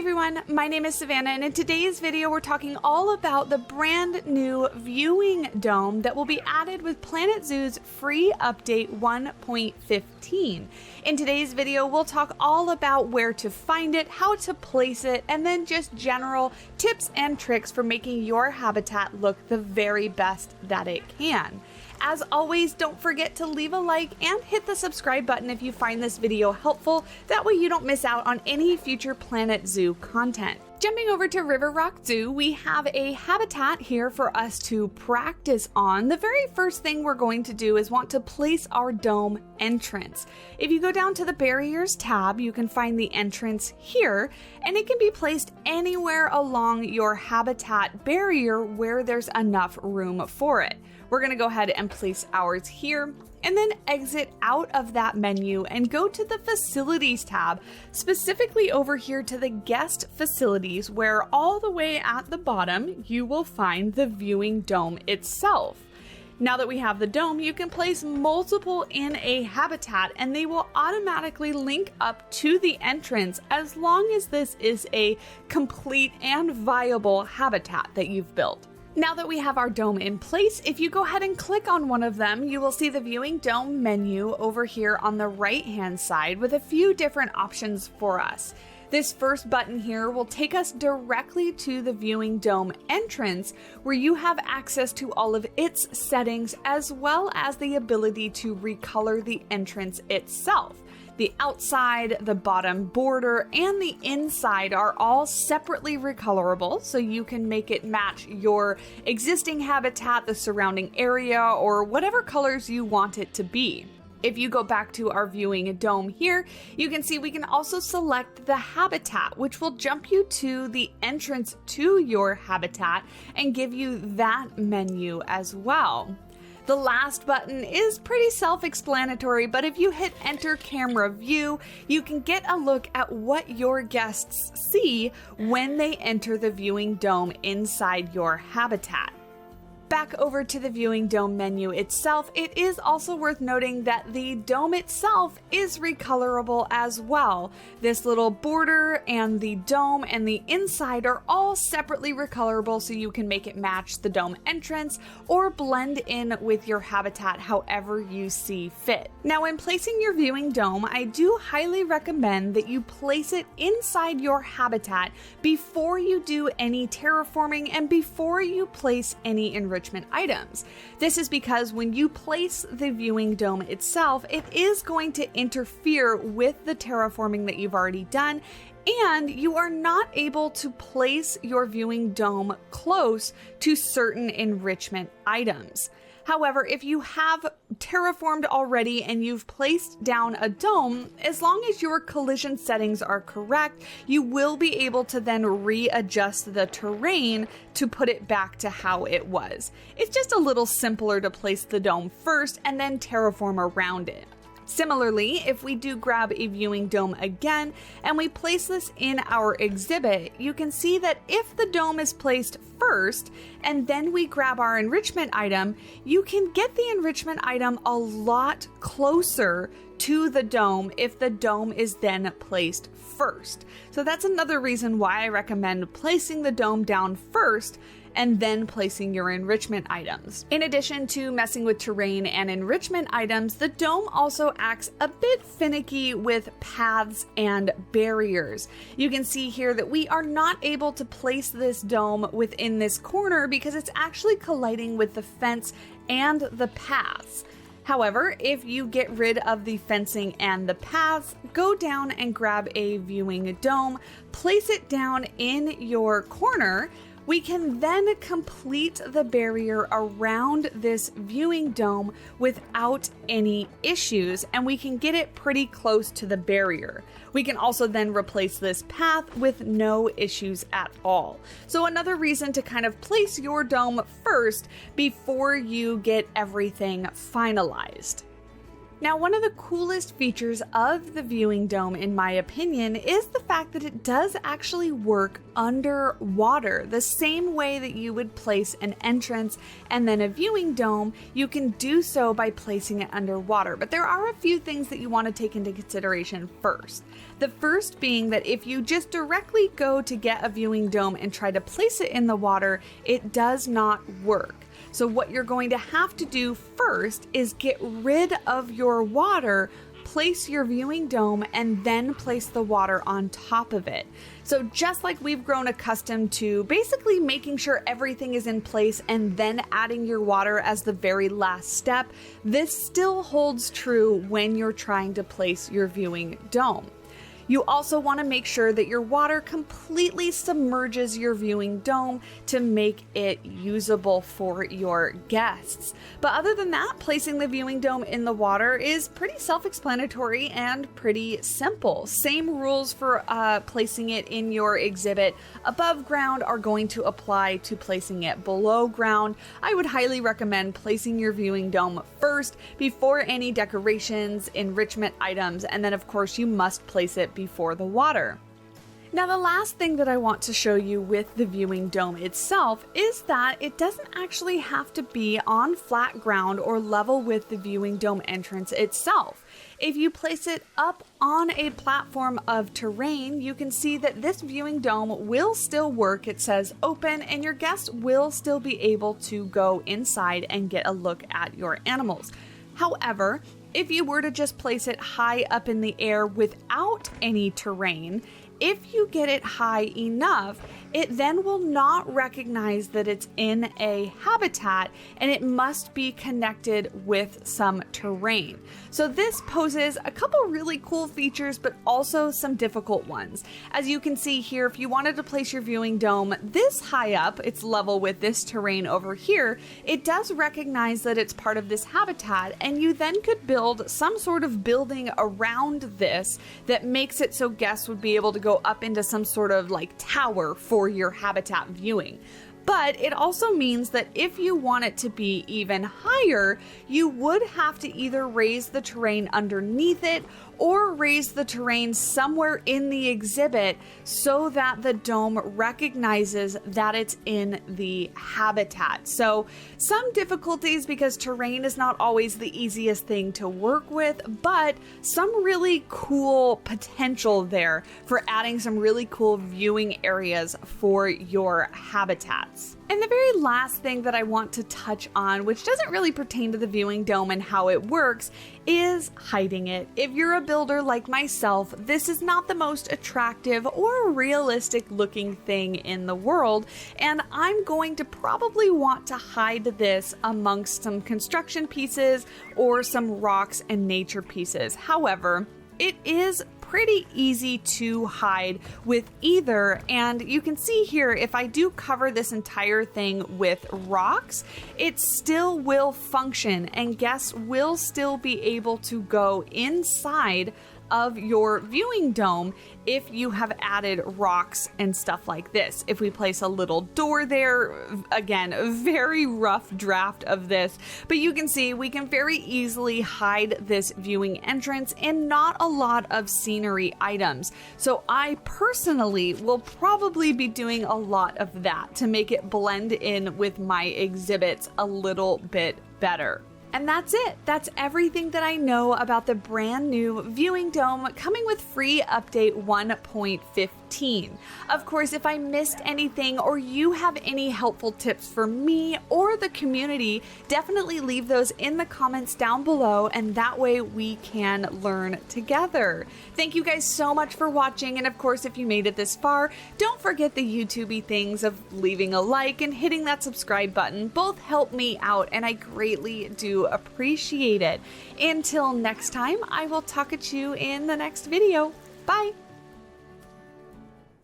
everyone, my name is Savannah, and in today's video we're talking all about the brand new viewing dome that will be added with Planet Zoo's free update 1.15. In today's video we'll talk all about where to find it, how to place it, and then just general tips and tricks for making your habitat look the very best that it can. As always, don't forget to leave a like and hit the subscribe button if you find this video helpful. That way you don't miss out on any future Planet Zoo content. Jumping over to River Rock Zoo, we have a habitat here for us to practice on. The very first thing we're going to do is want to place our dome entrance. If you go down to the barriers tab, you can find the entrance here, and it can be placed anywhere along your habitat barrier where there's enough room for it. We're going to go ahead and place ours here and then exit out of that menu and go to the Facilities tab, specifically over here to the Guest Facilities, where all the way at the bottom you will find the viewing dome itself. Now that we have the dome, you can place multiple in a habitat and they will automatically link up to the entrance as long as this is a complete and viable habitat that you've built. Now that we have our dome in place, if you go ahead and click on one of them, you will see the viewing dome menu over here on the right hand side with a few different options for us. This first button here will take us directly to the viewing dome entrance, where you have access to all of its settings as well as the ability to recolor the entrance itself. The outside, the bottom border, and the inside are all separately recolorable, so you can make it match your existing habitat, the surrounding area, or whatever colors you want it to be. If you go back to our viewing dome here, you can see we can also select the habitat, which will jump you to the entrance to your habitat and give you that menu as well. The last button is pretty self-explanatory, but if you hit enter camera view, you can get a look at what your guests see when they enter the viewing dome inside your habitat. Back over to the viewing dome menu itself, it is also worth noting that the dome itself is recolorable as well. This little border and the dome and the inside are all separately recolorable, so you can make it match the dome entrance or blend in with your habitat however you see fit. Now, when placing your viewing dome, I do highly recommend that you place it inside your habitat before you do any terraforming and before you place any enrichment items. This is because when you place the viewing dome itself, it is going to interfere with the terraforming that you've already done, and you are not able to place your viewing dome close to certain enrichment items. However, if you have terraformed already and you've placed down a dome, as long as your collision settings are correct, you will be able to then readjust the terrain to put it back to how it was. It's just a little simpler to place the dome first and then terraform around it. Similarly, if we do grab a viewing dome again and we place this in our exhibit, you can see that if the dome is placed first and then we grab our enrichment item, you can get the enrichment item a lot closer to the dome if the dome is then placed first. So that's another reason why I recommend placing the dome down first and then placing your enrichment items. In addition to messing with terrain and enrichment items, the dome also acts a bit finicky with paths and barriers. You can see here that we are not able to place this dome within this corner because it's actually colliding with the fence and the paths. However, if you get rid of the fencing and the paths, go down and grab a viewing dome, place it down in your corner. We can then complete the barrier around this viewing dome without any issues, and we can get it pretty close to the barrier. We can also then replace this path with no issues at all. So another reason to kind of place your dome first before you get everything finalized. Now, one of the coolest features of the viewing dome, in my opinion, is the fact that it does actually work underwater. The same way that you would place an entrance and then a viewing dome, you can do so by placing it underwater. But there are a few things that you want to take into consideration first. The first being that if you just directly go to get a viewing dome and try to place it in the water, it does not work. So what you're going to have to do first is get rid of your water, place your viewing dome, and then place the water on top of it. So just like we've grown accustomed to basically making sure everything is in place and then adding your water as the very last step, this still holds true when you're trying to place your viewing dome. You also want to make sure that your water completely submerges your viewing dome to make it usable for your guests. But other than that, placing the viewing dome in the water is pretty self-explanatory and pretty simple. Same rules for placing it in your exhibit above ground are going to apply to placing it below ground. I would highly recommend placing your viewing dome first before any decorations, enrichment items, and then of course you must place it before the water. Now, the last thing that I want to show you with the viewing dome itself is that it doesn't actually have to be on flat ground or level with the viewing dome entrance itself. If you place it up on a platform of terrain, you can see that this viewing dome will still work. It says open, and your guests will still be able to go inside and get a look at your animals. However, if you were to just place it high up in the air without any terrain, if you get it high enough, it then will not recognize that it's in a habitat and it must be connected with some terrain. So this poses a couple really cool features, but also some difficult ones. As you can see here, if you wanted to place your viewing dome this high up, it's level with this terrain over here, it does recognize that it's part of this habitat, and you then could build some sort of building around this that makes it so guests would be able to go up into some sort of like tower for your habitat viewing. But it also means that if you want it to be even higher, you would have to either raise the terrain underneath it or raise the terrain somewhere in the exhibit so that the dome recognizes that it's in the habitat. So some difficulties because terrain is not always the easiest thing to work with, but some really cool potential there for adding some really cool viewing areas for your habitats. And the very last thing that I want to touch on, which doesn't really pertain to the viewing dome and how it works, is hiding it. If you're a builder like myself, this is not the most attractive or realistic looking thing in the world, and I'm going to probably want to hide this amongst some construction pieces or some rocks and nature pieces. However, it is pretty easy to hide with either, and you can see here if I do cover this entire thing with rocks, it still will function and guests will still be able to go inside of your viewing dome if you have added rocks and stuff like this. If we place a little door there, again, a very rough draft of this, but you can see we can very easily hide this viewing entrance and not a lot of scenery items. So I personally will probably be doing a lot of that to make it blend in with my exhibits a little bit better. And that's it. That's everything that I know about the brand new viewing dome coming with free update 1.15. Of course, if I missed anything or you have any helpful tips for me or the community, definitely leave those in the comments down below, and that way we can learn together. Thank you guys so much for watching, and of course, if you made it this far, don't forget the YouTubey things of leaving a like and hitting that subscribe button. Both help me out, and I greatly do appreciate it. Until next time, I will talk at you in the next video. Bye!